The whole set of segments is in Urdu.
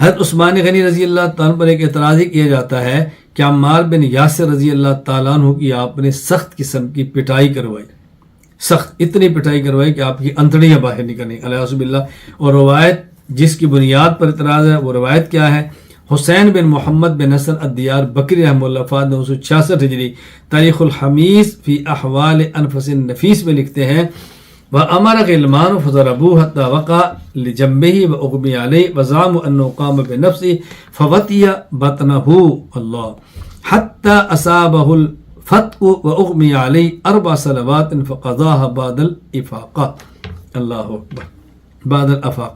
حضرت عثمان غنی رضی اللہ تعالیٰ پر ایک اعتراض ہی کیا جاتا ہے کہ عمار بن یاسر رضی اللہ تعالیٰ عنہ کی آپ نے سخت قسم کی پٹائی کروائی، سخت اتنی پٹائی کروائی کہ آپ کی انتڑیاں باہر نکلیں علیہ باللہ۔ اور روایت جس کی بنیاد پر اعتراض ہے وہ روایت کیا ہے؟ حسین بن محمد بن حسن الدیار بکری رحمہ اللہ فات 966 ہجری تاریخ الحمیس فی احوال انفس النفیس میں لکھتے ہیں وَأَمَرَ غِلْمَانُ فَضَرَبُوهُ حَتَّى وَقَعَ لِجَنبِهِ وَأُغْمِيَ عَلَيْهِ وَزَعَمُوا أَنَّهُ قَامَ بِنَفْسِهِ فَوَطِيَ بَطْنَهُ اللَّهُ حَتَّى أَصَابَهُ الْفَتْقُ وَأُغْمِيَ عَلَيْهِ 4 صلوات فَقَضَاهَا بَعْدَ الْإِفَاقَةِ اللہ اکبر بعد الافاق۔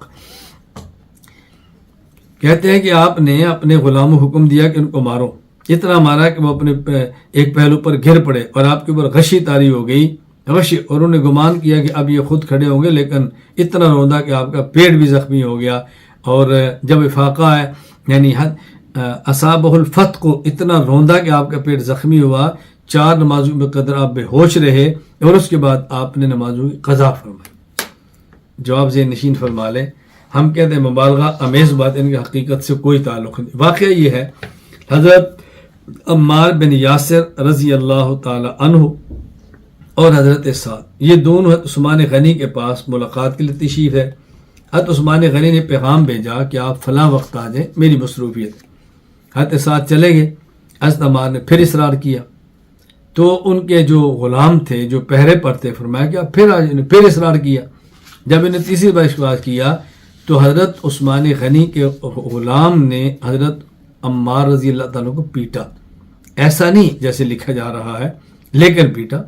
کہتے ہیں کہ آپ نے اپنے غلاموں کو حکم دیا کہ ان کو مارو، اتنا مارا کہ وہ اپنے ایک پہلو پر گر پڑے اور آپ کے اوپر غشی طاری ہو گئی، غشی، اور انہوں نے گمان کیا کہ اب یہ خود کھڑے ہوں گے، لیکن اتنا روندا کہ آپ کا پیٹ بھی زخمی ہو گیا۔ اور جب افاقہ ہے یعنی اصابہ الفتق، اتنا روندا کہ آپ کا پیٹ زخمی ہوا، 4 نمازوں میں قدر آپ بے ہوش رہے، اور اس کے بعد آپ نے نمازوں کی قضا فرمائی۔ جواب ذہن نشین فرما لیں، ہم کہتے ہیں مبالغہ امیز بات، ان کی حقیقت سے کوئی تعلق نہیں۔ واقعہ یہ ہے حضرت عمار بن یاسر رضی اللہ تعالی عنہ اور حضرت سعد، یہ دونوں حضرت عثمان غنی کے پاس ملاقات کے لیے تشریف ہے۔ حضرت عثمان غنی نے پیغام بھیجا کہ آپ فلاں وقت آ جائیں، میری مصروفیت ہے۔ حضرت سعد چلے گئے، حضرت عمار نے پھر اصرار کیا، تو ان کے جو غلام تھے جو پہرے پر تھے فرمایا کہ آپ پھر آ جائیں، پھر اصرار کیا۔ جب انہیں تیسری بار اصرار کیا تو حضرت عثمان غنی کے غلام نے حضرت عمار رضی اللہ تعالیٰ کو پیٹا، ایسا نہیں جیسے لکھا جا رہا ہے، لیکن پیٹا۔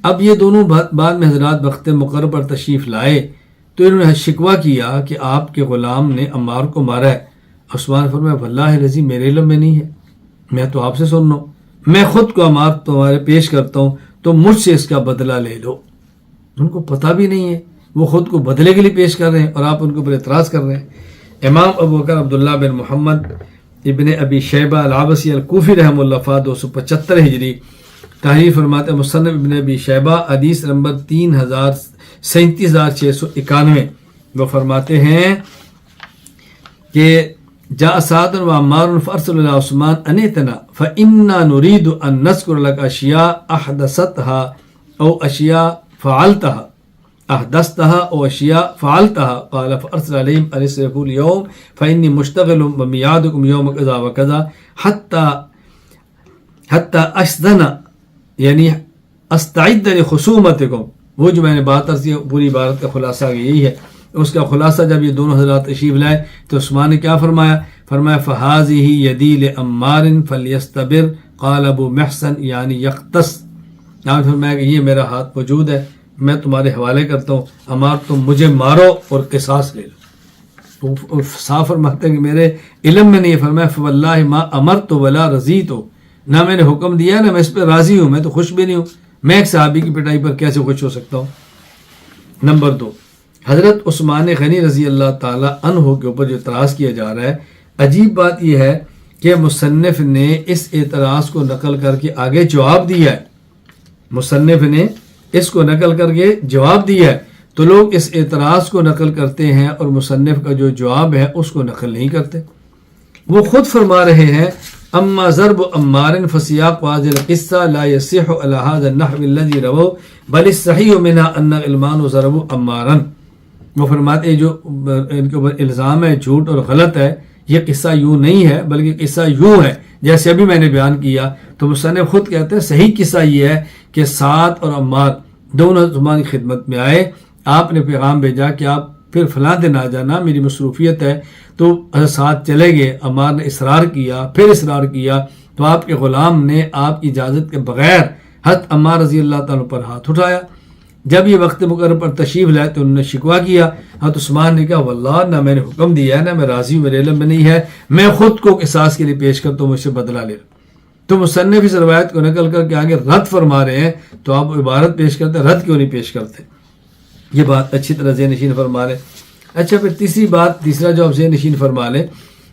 اب یہ دونوں بعد میں حضرات وقت مقرر پر تشریف لائے تو انہوں نے شکوہ کیا کہ آپ کے غلام نے عمار کو مارا ہے۔ عثمان فرمایا واللہ الذی میرے علم میں نہیں ہے، میں تو آپ سے سن رہا ہوں، میں خود کو عمار تمہارے پیش کرتا ہوں تو مجھ سے اس کا بدلہ لے لو۔ ان کو پتہ بھی نہیں ہے، وہ خود کو بدلے کے لیے پیش کر رہے ہیں اور آپ ان کے اوپر اعتراض کر رہے ہیں۔ امام ابو بکر عبداللہ بن محمد ابن ابی شیبہ العبسی الکوفی رحمہ اللہ فات 275 ہجری تحریر فرماتے ہیں مصنف ابن ابی شیبہ حدیث نمبر 33691، وہ فرماتے ہیں کہ جاء سعد و عمار فارسل الى عثمان ان اتنا فإنا نريد ان نذكر لك اشياء احدثتها او اشياء فعلتها او اشياء فعلتها قال فارسل عليهم ان يصرفوا اليوم فاني مشتغل وميعادكم يوم كذا وكذا حتى اشذن یعنی استعد لخصومتکم۔ وہ جو میں نے بات عرض کی پوری عبارت کا خلاصہ یہی ہے۔ اس کا خلاصہ جب یہ دونوں حضرات تشریف لائے تو عثمان نے کیا فرمایا؟ فرمایا فہذہ یدی لعمار فلیستبر، قال ابو محسن یعنی یختص، یہاں فرمایا کہ یہ میرا ہاتھ موجود ہے، میں تمہارے حوالے کرتا ہوں، عمار تم مجھے مارو اور قصاص لے لو۔ صاف فرماتے ہیں کہ میرے علم میں نہیں ہے۔ فرمایا فواللہ ما امرت ولا رضیت، نہ میں نے حکم دیا نہ میں اس پہ راضی ہوں، میں تو خوش بھی نہیں ہوں، میں ایک صحابی کی پٹائی پر کیسے خوش ہو سکتا ہوں۔ نمبر 2، حضرت عثمان غنی رضی اللہ تعالی عنہ کے اوپر جو اعتراض کیا جا رہا ہے، عجیب بات یہ ہے کہ مصنف نے اس اعتراض کو نقل کر کے آگے جواب دیا ہے، مصنف نے اس کو نقل کر کے جواب دیا ہے، تو لوگ اس اعتراض کو نقل کرتے ہیں اور مصنف کا جو جواب ہے اس کو نقل نہیں کرتے۔ وہ خود فرما رہے ہیں اما ضرب عمار فسیاق هذه القصه لا يصح على هذا النحو الذي رواه بل الصحيح منها ان علمان ضربوا عمارا۔ وہ فرماتے ہیں جو ان کے اوپر الزام ہے جھوٹ اور غلط ہے، یہ قصہ یوں نہیں ہے بلکہ قصہ یوں ہے جیسے ابھی میں نے بیان کیا۔ تو مصنف خود کہتے ہیں صحیح قصہ یہ ہے کہ سعد اور عمار دونوں تمہاری خدمت میں آئے، آپ نے پیغام بھیجا کہ آپ پھر فلاں دن آ جانا، میری مصروفیت ہے، تو ساتھ چلے گئے۔ عمار نے اصرار کیا، پھر اصرار کیا، تو آپ کے غلام نے آپ کی اجازت کے بغیر حضرت عمار رضی اللہ تعالیٰ پر ہاتھ اٹھایا۔ جب یہ وقت مقرر پر تشریف لائے تو انہوں نے شکوہ کیا۔ حضرت عثمان نے کہا واللہ نہ میں نے حکم دیا ہے نہ میں راضی ہوں، میرے علم میں نہیں ہے، میں خود کو قصاص کے لیے پیش کرتا ہوں، مجھ سے بدلہ لے لو۔ تو مصنف اس روایت کو نقل کر کے آگے رد فرما رہے ہیں، تو آپ عبارت پیش کرتے ہیں، رد کیوں نہیں پیش کرتے؟ یہ بات اچھی طرح ذہن نشین فرما لیں۔ اچھا، پھر تیسری بات، تیسرا جو آپ ذہن نشین فرما لیں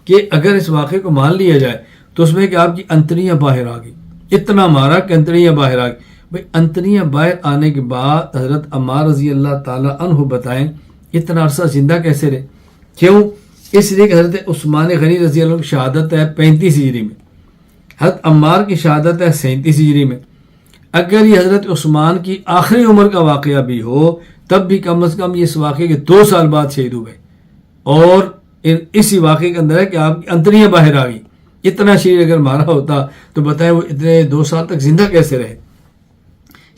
کہ اگر اس واقعے کو مان لیا جائے تو اس میں کہ آپ کی انتڑیاں باہر آ گئی، اتنا مارا کہ انتڑیاں باہر آ گئی۔ بھائی انتڑیاں باہر آنے کے بعد حضرت عمار رضی اللہ تعالی عنہ بتائیں اتنا عرصہ زندہ کیسے رہے؟ کیوں اس لیے کہ حضرت عثمان غنی رضی اللہ عنہ کی شہادت ہے 35 ہجری میں، حضرت عمار کی شہادت ہے 37 ہجری میں۔ اگر یہ حضرت عثمان کی آخری عمر کا واقعہ بھی ہو تب بھی کم از کم یہ اس واقعے کے 2 سال بعد شہید ہوئے، اور اسی واقعے کے اندر ہے کہ آپ کی انتڑیاں باہر آ گئی۔ اتنا شیر اگر مارا ہوتا تو بتائیں وہ اتنے 2 سال تک زندہ کیسے رہے۔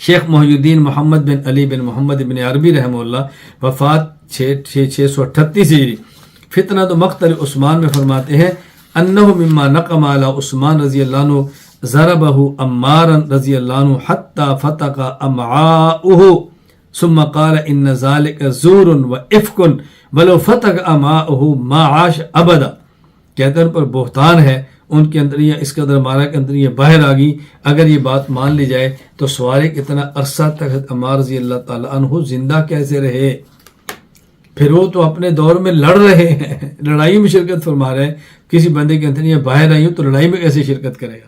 شیخ محی الدین محمد بن علی بن محمد بن عربی رحمہ اللہ وفات 638 ہجری فتنہ مقتل عثمان میں فرماتے ہیں انہ مما نقم علی عثمان رضی اللہ عنہ ضربہ عمارا رضی اللہ عنہ حتی فتق امعاؤہ ثم قال ان ذلك زور و افک ولو فتق امعاؤہ ما عاش ابدا، کہتے ہیں ان پر بہتان ہے، ان کے اندر اس قدر مارا کہ اندر یہ باہر آ گئی، اگر یہ بات مان لی جائے تو سوارے کتنا عرصہ تک عمار رضی اللہ تعالیٰ عنہ زندہ کیسے رہے؟ پھر وہ تو اپنے دور میں لڑ رہے ہیں، لڑائی میں شرکت فرما رہے ہیں، کسی بندے کے اندر یہ باہر آئی ہوں تو لڑائی میں کیسے شرکت کرے گا؟